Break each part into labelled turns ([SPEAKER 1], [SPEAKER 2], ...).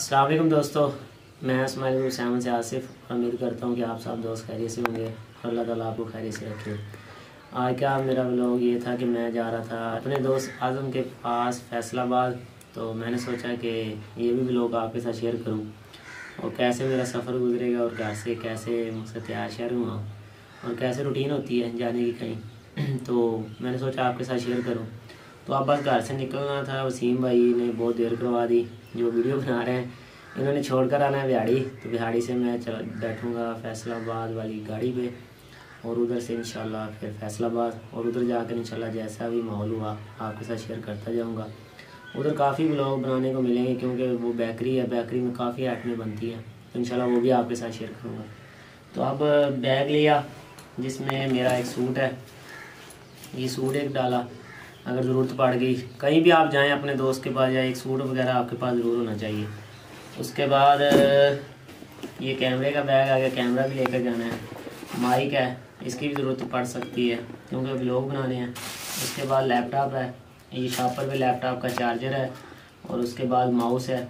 [SPEAKER 1] अस्सलाम वालेकुम दोस्तों, मैं इस्माइल हुसैन से आसिफ उम्मीद करता हूँ कि आप सब दोस्त खैरियत से होंगे और अल्लाह ताला आपको खैरियत से रखे। आज का मेरा व्लॉग ये था कि मैं जा रहा था अपने दोस्त आज़म के पास फैसलाबाद, तो मैंने सोचा कि ये भी व्लॉग आपके साथ शेयर करूँ और कैसे मेरा सफ़र गुजरेगा और घर से कैसे मुझसे तैयार शहर हुआ और कैसे रूटीन होती है जाने की कहीं तो मैंने सोचा आपके साथ शेयर करूँ। तो अब बस घर से निकलना था, वसीम भाई ने बहुत देर करवा दी जो वीडियो बना रहे हैं। इन्होंने छोड़कर आना है बिहाड़ी, तो बिहाड़ी से मैं चल बैठूँगा फैसलाबाद वाली गाड़ी पे और उधर से इंशाल्लाह फिर फैसलाबाद और उधर जाकर इंशाल्लाह जैसा भी माहौल हुआ आपके साथ शेयर करता जाऊँगा। उधर काफ़ी व्लॉग बनाने को मिलेंगे क्योंकि वो बेकरी है, बेकरी में काफ़ी आइटमें बनती हैं, तो इंशाल्लाह वो भी आपके साथ शेयर करूँगा। तो अब बैग लिया जिसमें मेरा एक सूट है, ये सूट एक डाला, अगर ज़रूरत पड़ गई कहीं भी आप जाएं अपने दोस्त के पास या एक सूट वगैरह आपके पास ज़रूर होना चाहिए। उसके बाद ये कैमरे का बैग आ गया, कैमरा भी लेकर जाना है, माइक है, इसकी भी ज़रूरत पड़ सकती है क्योंकि व्लॉग बनाने हैं। उसके बाद लैपटॉप है, ये शॉपर पे लैपटॉप का चार्जर है और उसके बाद माउस है।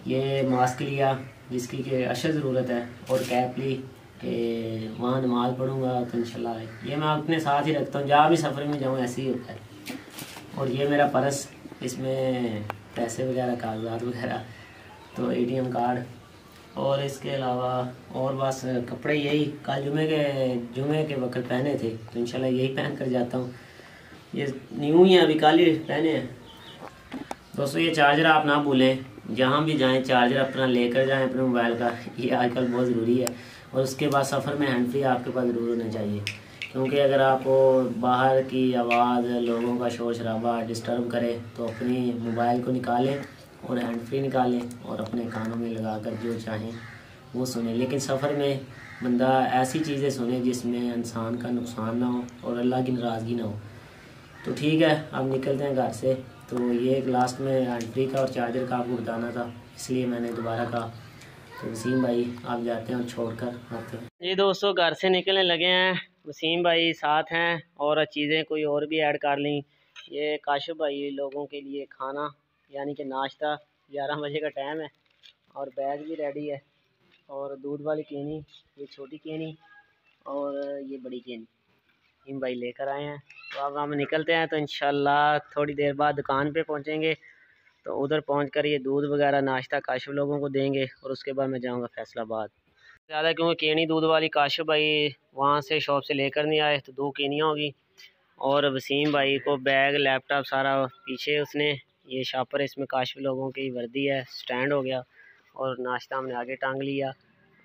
[SPEAKER 1] ये मास्क लिया जिसकी कि अशद ज़रूरत है और कैप ली कि वहाँ नमाज़ पढ़ूँगा तो इंशाल्लाह ये मैं अपने साथ ही रखता हूँ, जहाँ भी सफ़र में जाऊँ ऐसे ही होता है। और ये मेरा पर्स, इसमें पैसे वगैरह कागजात वगैरह, तो एटीएम कार्ड और इसके अलावा और बस कपड़े यही कल जुमे के वक्त पहने थे तो इंशाल्लाह यही पहन कर जाता हूँ। ये न्यू ही है, अभी कल ही पहने हैं। दोस्तों ये चार्जर आप ना भूलें, जहाँ भी जाएं चार्जर अपना लेकर जाएं अपने मोबाइल का, ये आजकल बहुत ज़रूरी है। और उसके बाद सफ़र में हैंड फ्री आपके पास ज़रूर होना चाहिए क्योंकि अगर आपको बाहर की आवाज़, लोगों का शोर शराबा डिस्टर्ब करे तो अपनी मोबाइल को निकालें और हैंड फ्री निकालें और अपने कानों में लगाकर जो चाहें वो सुने। लेकिन सफ़र में बंदा ऐसी चीज़ें सुने जिसमें इंसान का नुकसान ना हो और अल्लाह की नाराज़गी ना हो। तो ठीक है, अब निकलते हैं घर से। तो ये एक लास्ट में हैंड फ्री का और चार्जर का आपको बताना था, इसलिए मैंने दोबारा कहा। तो वसीम भाई आप जाते हैं और छोड़कर आते हैं। ये दोस्तों घर से निकलने लगे हैं, वसीम भाई साथ हैं और चीज़ें कोई और भी ऐड कर लीं। ये काशिफ भाई लोगों के लिए खाना यानी कि नाश्ता, 11 बजे का टाइम है और बैग भी रेडी है और दूध वाली केनी, ये छोटी केनी और ये बड़ी केनी इन भाई लेकर आए हैं। तो अब हम निकलते हैं, तो इंशाल्लाह थोड़ी देर बाद दुकान पे पहुंचेंगे, तो उधर पहुंचकर ये दूध वगैरह नाश्ता काशिफ लोगों को देंगे और उसके बाद मैं जाऊंगा फैसलाबाद। ज़्यादा क्योंकि केनी दूध वाली काशिफ भाई वहाँ से शॉप से लेकर नहीं आए, तो 2 केनियाँ होगी। और वसीम भाई को बैग, लैपटॉप सारा पीछे उसने, ये शॉपर है, इसमें काशिफ लोगों की वर्दी है, स्टैंड हो गया और नाश्ता हमने आगे टांग लिया।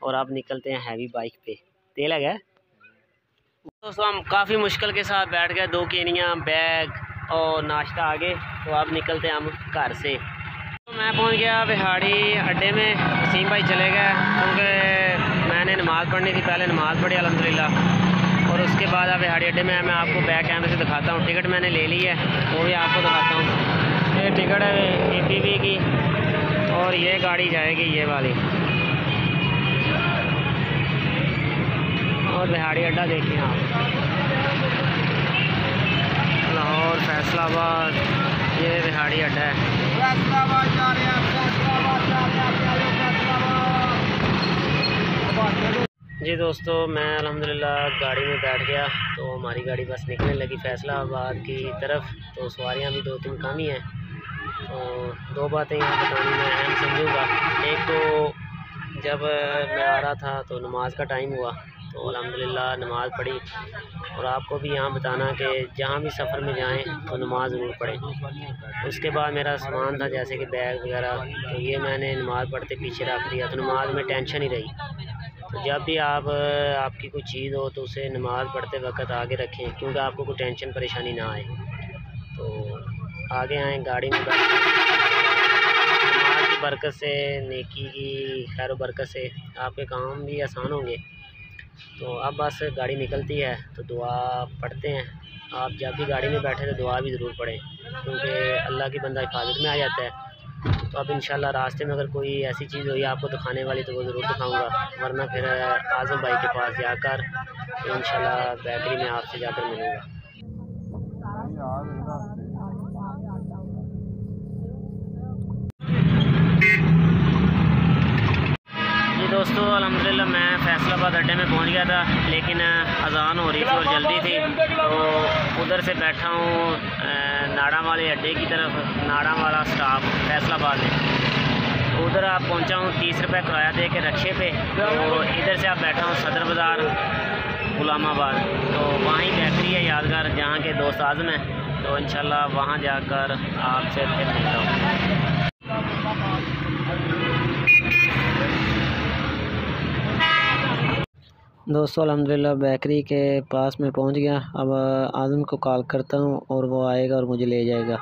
[SPEAKER 1] और अब निकलते हैं हैवी बाइक पे। तेल है क्या दोस्तों? हम काफ़ी मुश्किल के साथ बैठ गए, 2 केनियाँ, बैग और नाश्ता आगे। तो अब निकलते हैं हम घर से। तो मैं पहुंच गया बिहाड़ी अड्डे में, वसीम भाई चले गए क्योंकि मैंने नमाज़ पढ़नी थी, पहले नमाज़ पढ़ी अल्हम्दुलिल्लाह। और उसके बाद अब बिहाड़ी अड्डे में मैं आपको बैक कैमरे से दिखाता हूँ। टिकट मैंने ले ली है, वो भी आपको दिखाता हूँ। ये टिकट है APV की और ये गाड़ी जाएगी ये वाली। और बिहाड़ी अड्डा देखिए आप, लाहौर फैसलाबाद, ये बिहाड़ी अड्डा है। फैसलाबाद जा रहे हैं, फैसलाबाद जा रहे हैं। जी दोस्तों मैं अल्हम्दुलिल्लाह गाड़ी में बैठ गया, तो हमारी गाड़ी बस निकलने लगी फैसलाबाद की तरफ। तो सवारियां भी 2-3 कम ही हैं। तो 2 बातें यहाँ बतानी मैं अहम समझूँगा। एक तो जब मैं आ रहा था तो नमाज का टाइम हुआ, तो अल्हम्दुलिल्लाह नमाज़ पढ़ी। और आपको भी यहाँ बताना कि जहाँ भी सफ़र में जाएं तो नमाज़ ज़रूर पढ़ें। उसके बाद मेरा सामान था जैसे कि बैग वगैरह, तो ये मैंने नमाज़ पढ़ते पीछे रख दिया, तो नमाज में टेंशन ही रही। तो जब भी आपकी कोई चीज़ हो तो उसे नमाज़ पढ़ते वक्त आगे रखें क्योंकि आपको कोई टेंशन परेशानी ना आए। तो आगे आएँ, गाड़ी में बैठ, नमाज की बरकत से, नेकी की खैर बरकत से आपके काम भी आसान होंगे। तो अब बस गाड़ी निकलती है तो दुआ पढ़ते हैं। आप जब भी गाड़ी में बैठे तो दुआ भी ज़रूर पढ़ें क्योंकि अल्लाह की बंदा हिफाजत में आ जाता है। तो अब इंशाल्लाह रास्ते में अगर कोई ऐसी चीज़ हुई आपको दिखाने वाली तो वो ज़रूर दिखाऊंगा, वरना फिर आज़म भाई के पास जाकर तो इंशाल्लाह बेकरी में आपसे जाकर मिलूँगा। मैं फैसलाबाद अड्डे में पहुंच गया था, लेकिन अजान हो रही थी और जल्दी थी, तो उधर से बैठा हूँ नाड़ा वाले अड्डे की तरफ। नाड़ा वाला स्टाफ फैसलाबाद में, तो उधर आप पहुंचा हूँ 30 रुपये किराया दे के रक्शे पे। तो इधर से आप बैठा हूँ सदर बाज़ार गुलामाबाद, तो वहाँ ही बेकरी है यादगार जहाँ के दोस्त आज़म हैं। तो इंशाल्लाह वहाँ जाकर आपसे फिर मिलता हूँ। दोस्तों अल्हम्दुलिल्लाह बेकरी के पास में पहुँच गया। अब आज़म को कॉल करता हूँ और वो आएगा और मुझे ले जाएगा।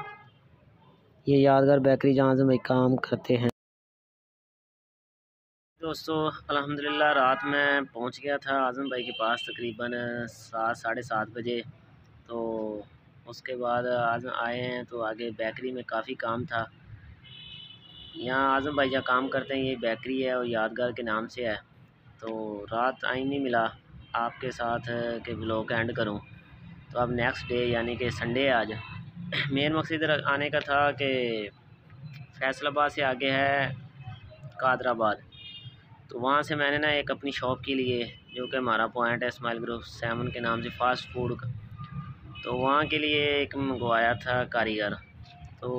[SPEAKER 1] ये यादगार बेकरी जहाँ आज़म भाई काम करते हैं। दोस्तों अल्हम्दुलिल्लाह रात में पहुँच गया था आज़म भाई के पास तकरीबन 7 साढ़े 7 बजे। तो उसके बाद आज़म आए हैं, तो आगे बेकरी में काफ़ी काम था। यहाँ आज़म भाई जहाँ काम करते हैं ये बेकरी है और यादगार के नाम से है। तो रात आई नहीं मिला आपके साथ के ब्लॉग एंड करूं, तो अब नेक्स्ट डे यानी कि संडे है आज। मेन मकसद इधर आने का था कि फैसलाबाद से आगे है कादराबाद, तो वहाँ से मैंने ना एक अपनी शॉप के लिए, जो कि हमारा पॉइंट है स्माइल ग्रुप 7 के नाम से फ़ास्ट फूड का, तो वहाँ के लिए एक मंगवाया था कारीगर। तो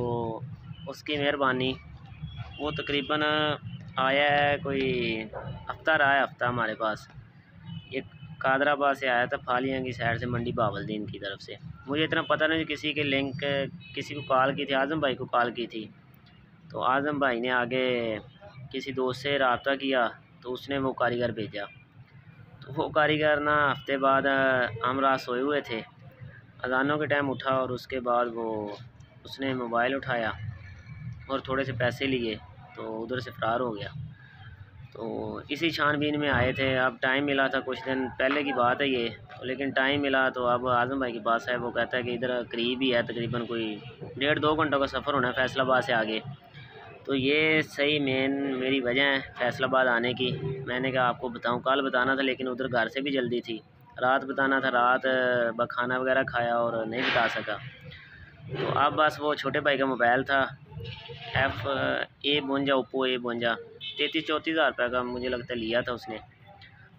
[SPEAKER 1] उसकी मेहरबानी वो तकरीबन आया है, कोई हफ़्ता रहा है, हफ़्ता हमारे पास। ये कादराबाद से आया था, फालियाँ की साइड से, मंडी बावलदीन की तरफ से। मुझे इतना पता नहीं, किसी के लिंक किसी को कॉल की थी, आज़म भाई को कॉल की थी। तो आज़म भाई ने आगे किसी दोस्त से रब्ता किया, तो उसने वो कारीगर भेजा। तो वो कारीगर ना हफ्ते बाद हम रात सोए हुए थे, अजानों के टाइम उठा और उसके बाद वो उसने मोबाइल उठाया और थोड़े से पैसे लिए, तो उधर से फ़रार हो गया। तो इसी छानबीन में आए थे। अब टाइम मिला था, कुछ दिन पहले की बात है ये, लेकिन टाइम मिला तो अब आज़म भाई के पास है। वो कहता है कि इधर करीब ही है, तकरीबन कोई 1.5-2 घंटों का सफ़र होना है फैसलाबाद से आगे। तो ये सही मेन मेरी वजह है फैसलाबाद आने की। मैंने कहा आपको बताऊं, कल बताना था लेकिन उधर घर से भी जल्दी थी, रात बताना था, रात खाना वगैरह खाया और नहीं बता सका। तो अब बस वो छोटे भाई का मोबाइल था F-A52 ओप्पो A52, 33-34 हज़ार रुपये का मुझे लगता है लिया था उसने।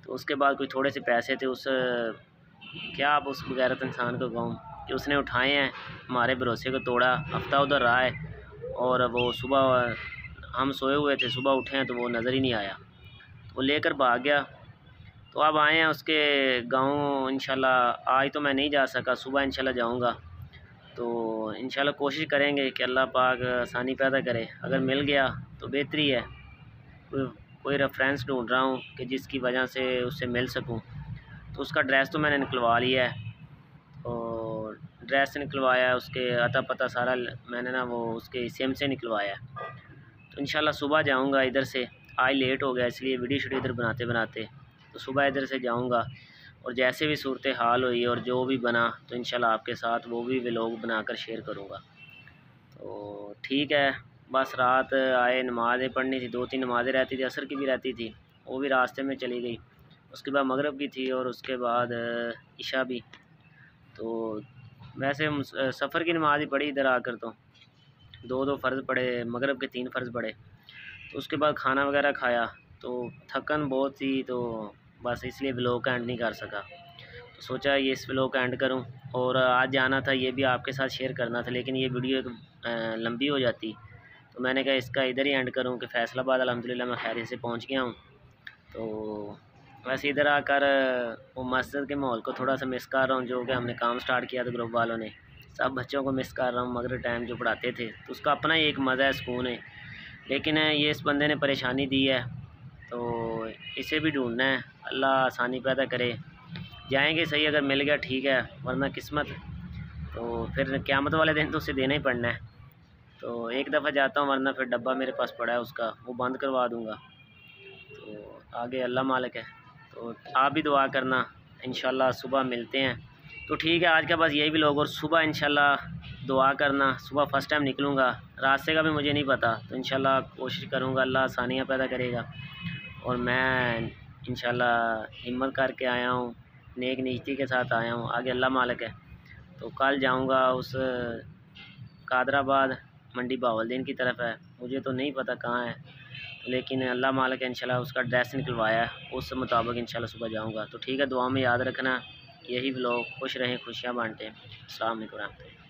[SPEAKER 1] तो उसके बाद कोई थोड़े से पैसे थे, उस क्या आप उस बगैरत इंसान को कहूँ कि उसने उठाए हैं, हमारे भरोसे को तोड़ा। हफ्ता उधर रहा है और वो सुबह हम सोए हुए थे, सुबह उठे हैं तो वो नज़र ही नहीं आया, वो लेकर भाग गया। तो अब आए हैं उसके गांव इंशाल्लाह। आज तो मैं नहीं जा सका, सुबह इंशाल्लाह जाऊंगा। तो इंशाल्लाह कोशिश करेंगे कि अल्लाह पाक आसानी पैदा करे। अगर मिल गया तो बेहतरी है। कोई रेफरेंस ढूंढ रहा हूँ कि जिसकी वजह से उससे मिल सकूँ। तो उसका ड्रेस तो मैंने निकलवा लिया है, और ड्रेस निकलवाया, उसके अता पता सारा मैंने ना वो उसके सिम से निकलवाया है। तो इंशाल्लाह सुबह जाऊंगा इधर से। आज लेट हो गया इसलिए वीडियो इधर बनाते बनाते, तो सुबह इधर से जाऊंगा और जैसे भी सूरत हाल हुई और जो भी बना तो इंशाल्लाह आपके साथ वो भी व्लॉग बनाकर शेयर करूंगा। तो ठीक है, बस रात आए, नमाज़ें पढ़नी थी, 2-3 नमाज़ें रहती थी, असर की भी रहती थी, वो भी रास्ते में चली गई। उसके बाद मगरिब की थी और उसके बाद इशा भी। तो वैसे सफ़र की नमाज़ ही पढ़ी इधर आकर, तो 2-2 फ़र्ज़ पढ़े, मगरिब के 3 फ़र्ज़ पढ़े। तो उसके बाद खाना वगैरह खाया, तो थकन बहुत थी, तो बस इसलिए व्लॉग का एंड नहीं कर सका। तो सोचा ये इस व्लॉग का एंड करूं, और आज जाना था, ये भी आपके साथ शेयर करना था, लेकिन ये वीडियो एक लंबी हो जाती, तो मैंने कहा इसका इधर ही एंड करूं कि फैसलाबाद अल्हम्दुलिल्लाह मैं खैरियत से पहुंच गया हूं। तो वैसे इधर आकर वो मस्जिद के माहौल को थोड़ा सा मिस कर रहा हूँ, जो कि हमने काम स्टार्ट किया था ग्रुप वालों ने। सब बच्चों को मिस कर रहा हूँ, मगर टाइम जो पढ़ाते थे, तो उसका अपना ही एक मज़ा है, सुकून है। लेकिन ये इस बंदे ने परेशानी दी है, तो इसे भी ढूंढना है। अल्लाह आसानी पैदा करे, जाएंगे सही, अगर मिल गया ठीक है, वरना किस्मत, तो फिर क़यामत वाले दिन तो उसे देना ही पड़ना है। तो एक दफ़ा जाता हूँ, वरना फिर डब्बा मेरे पास पड़ा है उसका, वो बंद करवा दूँगा। तो आगे अल्लाह मालिक है, तो आप भी दुआ करना, इंशाल्लाह सुबह मिलते हैं। तो ठीक है, आज का बस यही भी लोग, और सुबह इंशाल्लाह दुआ करना। सुबह फ़र्स्ट टाइम निकलूँगा, रास्ते का भी मुझे नहीं पता, तो इंशाल्लाह कोशिश करूँगा, अल्लाह आसानियाँ पैदा करेगा। और मैं इंशाल्लाह हिम्मत करके आया हूँ, नेक नीयती के साथ आया हूँ, आगे अल्लाह मालिक है। तो कल जाऊँगा उस कादराबाद, मंडी बावलदीन की तरफ है, मुझे तो नहीं पता कहाँ है। लेकिन अल्लाह मालिक इंशाल्लाह उसका ड्रेस निकलवाया है, उस मुताबिक इंशाल्लाह सुबह जाऊँगा। तो ठीक है, दुआ में याद रखना। यही व्लॉग। खुश रहें, खुशियाँ बांटें। अस्सलाम वालेकुम।